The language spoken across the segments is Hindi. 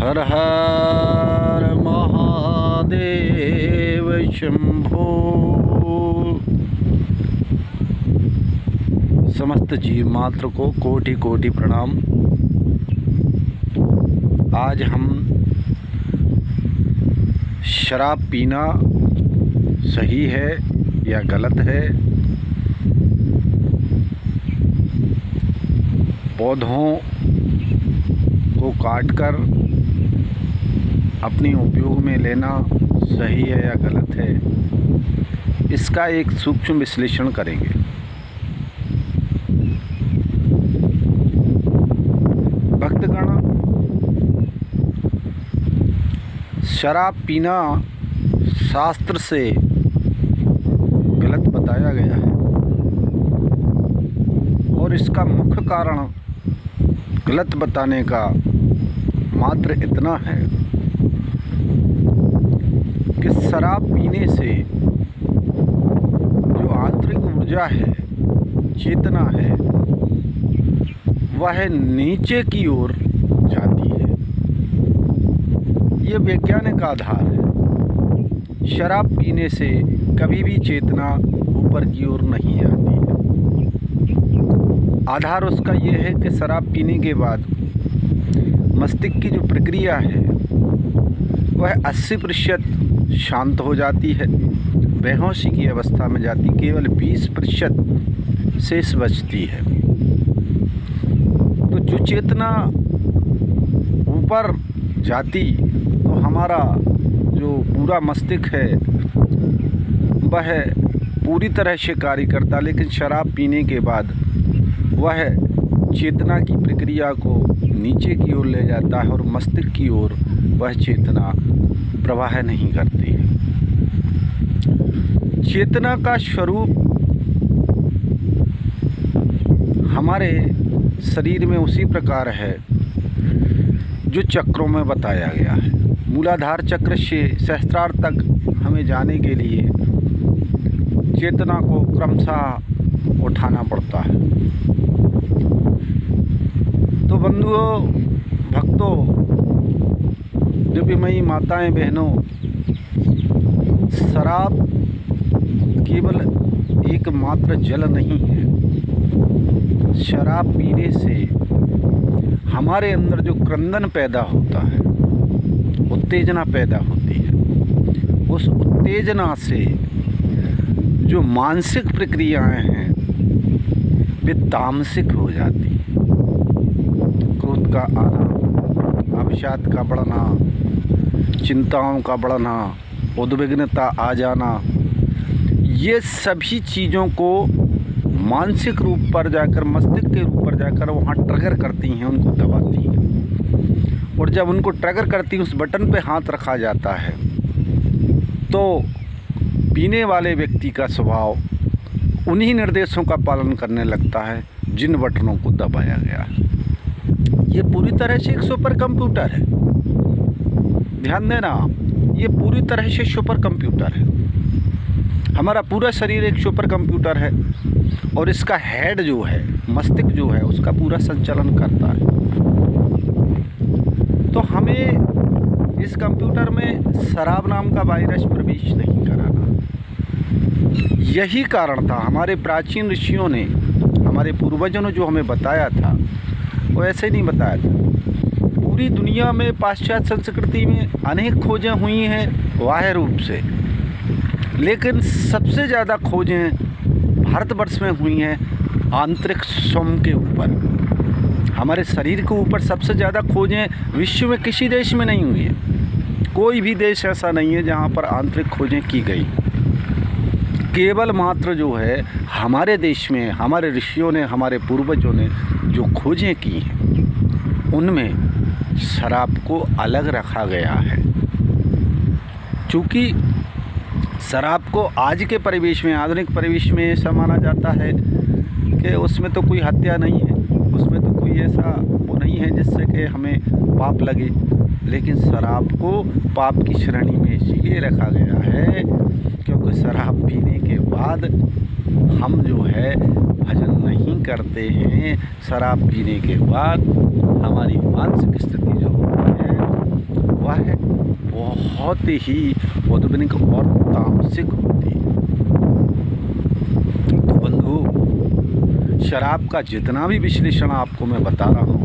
हर हर महादेव शंभो। समस्त जीव मात्र को कोटि कोटि प्रणाम। आज हम शराब पीना सही है या गलत है, पौधों को काटकर अपने उपयोग में लेना सही है या गलत है, इसका एक सूक्ष्म विश्लेषण करेंगे। भक्तगण, शराब पीना शास्त्र से गलत बताया गया है और इसका मुख्य कारण गलत बताने का मात्र इतना है कि शराब पीने से जो आंतरिक ऊर्जा है, चेतना है, वह नीचे की ओर जाती है। ये वैज्ञानिक आधार है। शराब पीने से कभी भी चेतना ऊपर की ओर नहीं जाती है। आधार उसका ये है कि शराब पीने के बाद मस्तिष्क की जो प्रक्रिया है वह 80% शांत हो जाती है, बेहोशी की अवस्था में जाती, केवल 20% शेष बचती है। तो जो चेतना ऊपर जाती तो हमारा जो पूरा मस्तिष्क है वह पूरी तरह से कार्य करता, लेकिन शराब पीने के बाद वह चेतना की प्रक्रिया को नीचे की ओर ले जाता है और मस्तिष्क की ओर वह चेतना प्रवाह नहीं करती है। चेतना का स्वरूप हमारे शरीर में उसी प्रकार है जो चक्रों में बताया गया है। मूलाधार चक्र से सहस्त्रार तक हमें जाने के लिए चेतना को क्रमशः उठाना पड़ता है। तो बंधुओं, भक्तों, दिव्यमयी माताएं, बहनों, शराब केवल एकमात्र जल नहीं है। शराब पीने से हमारे अंदर जो क्रंदन पैदा होता है, उत्तेजना पैदा होती है, उस उत्तेजना से जो मानसिक प्रक्रियाएं हैं वे तामसिक हो जाती हैं। क्रोध का आना, अवसाद का बढ़ना, चिंताओं का बढ़ना, उद्विग्नता आ जाना, ये सभी चीज़ों को मानसिक रूप पर जाकर, मस्तिष्क के रूप पर जाकर वहाँ ट्रिगर करती हैं, उनको दबाती हैं। और जब उनको ट्रिगर करती हैं, उस बटन पे हाथ रखा जाता है तो पीने वाले व्यक्ति का स्वभाव उन्हीं निर्देशों का पालन करने लगता है जिन बटनों को दबाया गया है। ये पूरी तरह से एक सुपर कंप्यूटर है। ध्यान देना, ये पूरी तरह से सुपर कंप्यूटर है। हमारा पूरा शरीर एक सुपर कंप्यूटर है और इसका हेड जो है, मस्तिष्क जो है, उसका पूरा संचालन करता है। तो हमें इस कंप्यूटर में शराब नाम का वायरस प्रवेश नहीं कराना। यही कारण था, हमारे प्राचीन ऋषियों ने, हमारे पूर्वजों ने जो हमें बताया था वो ऐसे नहीं बताया था। पूरी दुनिया में पाश्चात्य संस्कृति में अनेक खोजें हुई हैं बाह्य रूप से, लेकिन सबसे ज़्यादा खोजें भारतवर्ष में हुई हैं आंतरिक स्वयं के ऊपर। हमारे शरीर के ऊपर सबसे ज़्यादा खोजें विश्व में किसी देश में नहीं हुई है। कोई भी देश ऐसा नहीं है जहाँ पर आंतरिक खोजें की गई। केवल मात्र जो है हमारे देश में हमारे ऋषियों ने, हमारे पूर्वजों ने जो खोजें की हैं उनमें शराब को अलग रखा गया है। चूँकि शराब को आज के परिवेश में, आधुनिक परिवेश में ऐसा माना जाता है कि उसमें तो कोई हत्या नहीं है, उसमें तो कोई ऐसा वो नहीं है जिससे कि हमें पाप लगे। लेकिन शराब को पाप की श्रेणी में इसीलिए रखा गया है क्योंकि शराब पीने के बाद हम जो है भजन नहीं करते हैं। शराब पीने के बाद हमारी मानसिक स्थिति जो होती है बहुत ही औद्योगिक और तामसिक होती है। तो बंधु, शराब का जितना भी विश्लेषण आपको मैं बता रहा हूँ,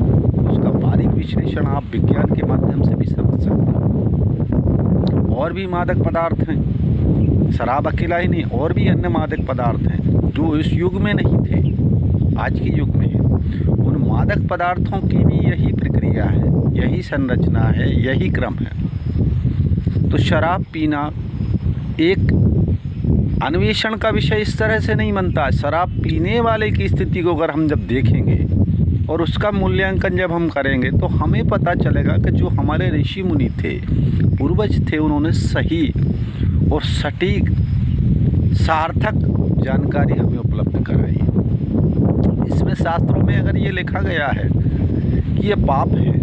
उसका बारीक विश्लेषण आप विज्ञान के माध्यम से भी समझ सकते हैं। और भी मादक पदार्थ हैं, शराब अकेला ही नहीं, और भी अन्य मादक पदार्थ हैं जो इस युग में नहीं थे, आज के युग में है। उन मादक पदार्थों की भी यही प्रक्रिया है, यही संरचना है, यही क्रम है। तो शराब पीना एक अन्वेषण का विषय इस तरह से नहीं बनता। शराब पीने वाले की स्थिति को अगर हम जब देखेंगे और उसका मूल्यांकन जब हम करेंगे तो हमें पता चलेगा कि जो हमारे ऋषि मुनि थे, पूर्वज थे, उन्होंने सही और सटीक सार्थक जानकारी हमें उपलब्ध कराई। इसमें शास्त्रों में अगर ये लिखा गया है कि ये पाप है,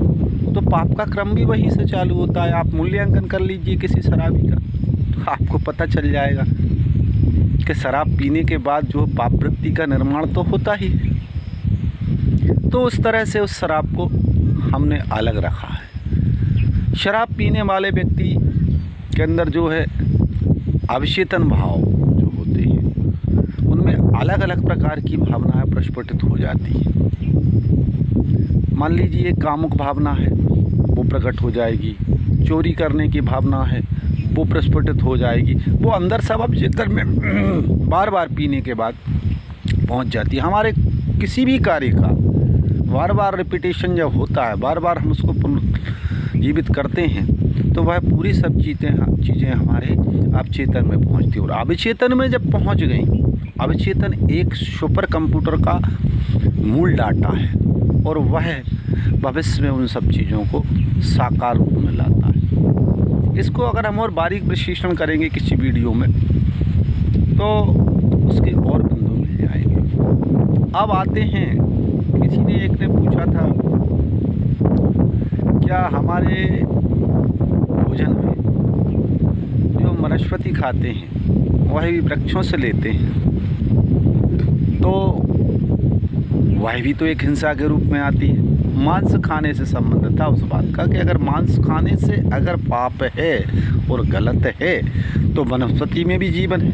तो पाप का क्रम भी वहीं से चालू होता है। आप मूल्यांकन कर लीजिए किसी शराबी का, तो आपको पता चल जाएगा कि शराब पीने के बाद जो पाप वृत्ति का निर्माण तो होता ही है। तो उस तरह से उस शराब को हमने अलग रखा है। शराब पीने वाले व्यक्ति के अंदर जो है अवचेतन भाव जो होते हैं, उनमें अलग अलग प्रकार की भावनाएं प्रस्फुटित हो जाती हैं। मान लीजिए कामुक भावना है, वो प्रकट हो जाएगी। चोरी करने की भावना है, वो प्रस्फुटित हो जाएगी। वो अंदर सब अवचेतन में बार बार पीने के बाद पहुंच जाती है। हमारे किसी भी कार्य का बार बार रिपीटेशन जब होता है, बार बार हम उसको पुनर्जीवित करते हैं, तो वह पूरी सब चीज़ें हमारे अवचेतन में पहुंचती। और अवचेतन में जब पहुंच गई, अवचेतन एक सुपर कंप्यूटर का मूल डाटा है और वह भविष्य में उन सब चीज़ों को साकार रूप में लाता है। इसको अगर हम और बारीक विश्लेषण करेंगे किसी वीडियो में तो उसके और बिंदु मिल जाएंगे। अब आते हैं, किसी ने एक ने पूछा था, क्या हमारे भोजन में जो वनस्पति खाते हैं वह भी वृक्षों से लेते हैं, तो वह भी तो एक हिंसा के रूप में आती है। मांस खाने से संबंध था उस बात का कि अगर मांस खाने से अगर पाप है और गलत है तो वनस्पति में भी जीवन है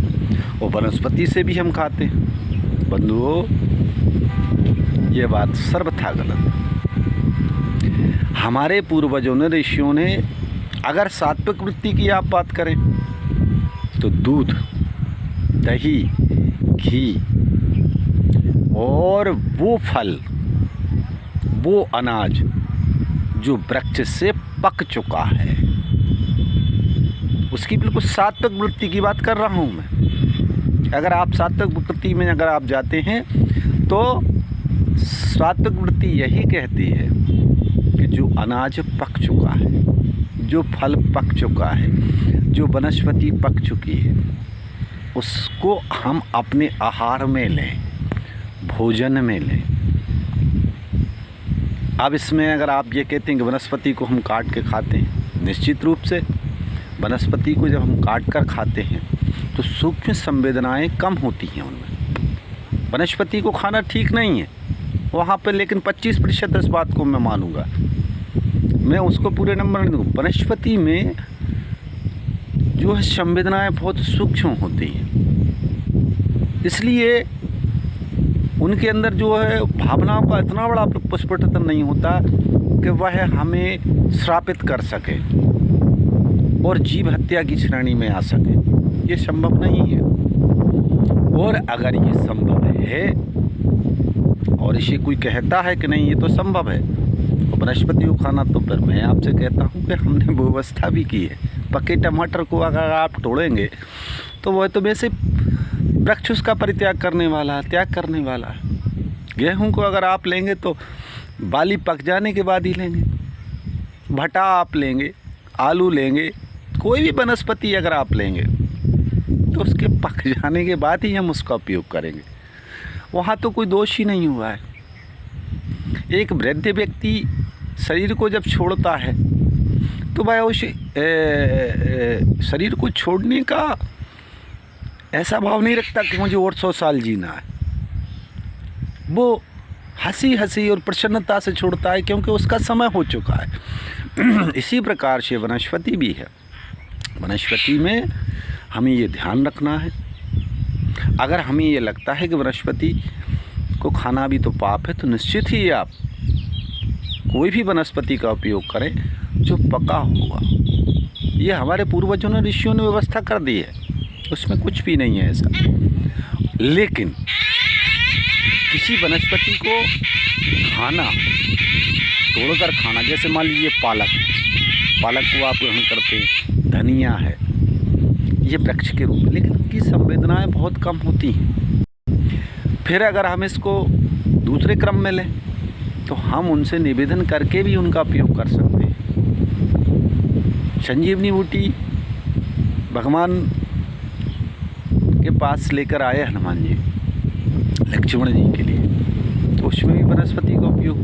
और वनस्पति से भी हम खाते हैं। बंधुओं, ये बात सर्वथा गलत है। हमारे पूर्वजों ने, ऋषियों ने, अगर सात्विक वृत्ति की आप बात करें तो दूध, दही, घी और वो फल, वो अनाज जो वृक्ष से पक चुका है, उसकी बिल्कुल सात्विक वृत्ति की बात कर रहा हूँ मैं। अगर आप सात्विक वृत्ति में अगर आप जाते हैं तो सात्विक वृत्ति यही कहती है कि जो अनाज पक चुका है, जो फल पक चुका है, जो वनस्पति पक चुकी है, उसको हम अपने आहार में लें, भोजन में लें। अब इसमें अगर आप ये कहते हैं कि वनस्पति को हम काट के खाते हैं, निश्चित रूप से वनस्पति को जब हम काट कर खाते हैं तो सूक्ष्म संवेदनाएं कम होती हैं उनमें। वनस्पति को खाना ठीक नहीं है वहाँ पे, लेकिन 25% इस बात को मैं मानूंगा, मैं उसको पूरे नंबर नहीं दूँगा। वनस्पति में जो है संवेदनाएं बहुत सूक्ष्म होती हैं, इसलिए उनके अंदर जो है भावनाओं का इतना बड़ा प्रस्फुटन नहीं होता कि वह हमें श्रापित कर सके और जीव हत्या की श्रेणी में आ सके। ये संभव नहीं है। और अगर ये संभव है और इसे कोई कहता है कि नहीं ये तो संभव है वनस्पति को खाना, तो फिर मैं आपसे कहता हूँ कि हमने व्यवस्था भी की है। पके टमाटर को अगर आप तोड़ेंगे तो वह तो वैसे वृक्ष उसका परित्याग करने वाला है, त्याग करने वाला है। गेहूं को अगर आप लेंगे तो बाली पक जाने के बाद ही लेंगे। भटा आप लेंगे, आलू लेंगे, कोई भी वनस्पति अगर आप लेंगे तो उसके पक जाने के बाद ही हम उसका उपयोग करेंगे। वहाँ तो कोई दोष ही नहीं हुआ है। एक वृद्ध व्यक्ति शरीर को जब छोड़ता है तो वह उस शरीर को छोड़ने का ऐसा भाव नहीं रखता कि मुझे और 100 साल जीना है। वो हंसी हंसी और प्रसन्नता से छोड़ता है क्योंकि उसका समय हो चुका है। इसी प्रकार से वनस्पति भी है। वनस्पति में हमें ये ध्यान रखना है। अगर हमें ये लगता है कि वनस्पति को खाना भी तो पाप है, तो निश्चित ही आप कोई भी वनस्पति का उपयोग करें जो पका हुआ। ये हमारे पूर्वजों ने, ऋषियों ने व्यवस्था कर दी है, उसमें कुछ भी नहीं है ऐसा। लेकिन किसी वनस्पति को खाना, तोड़कर खाना, जैसे मान लीजिए पालक को आप ग्रहण करते हैं, धनिया है, ये वृक्ष के रूप में, लेकिन उनकी संवेदनाएं बहुत कम होती हैं। फिर अगर हम इसको दूसरे क्रम में लें तो हम उनसे निवेदन करके भी उनका उपयोग कर सकते हैं। संजीवनी बूटी भगवान के पास लेकर आए हनुमान जी लक्ष्मण जी के लिए, तो उसमें भी वनस्पति का उपयोग।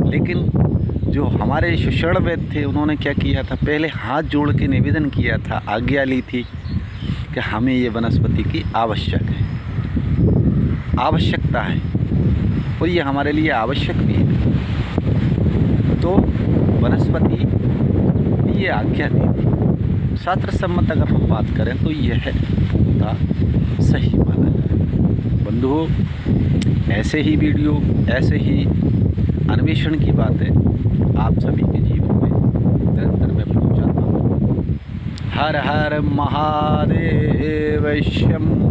लेकिन जो हमारे सुषण वैद्य थे, उन्होंने क्या किया था, पहले हाथ जोड़ के निवेदन किया था, आज्ञा ली थी कि हमें ये वनस्पति की आवश्यकता है और ये हमारे लिए आवश्यक भी है। तो वनस्पति ये आज्ञा दी थी। शास्त्र सम्मत अगर हम बात करें तो यह पूर्णतः सही माना है। बंधुओं, ऐसे ही वीडियो, ऐसे ही अन्वेषण की बातें आप सभी के जीवन में निरंतर मैं पहुंचाता हूँ। हर हर महादेव शंभो।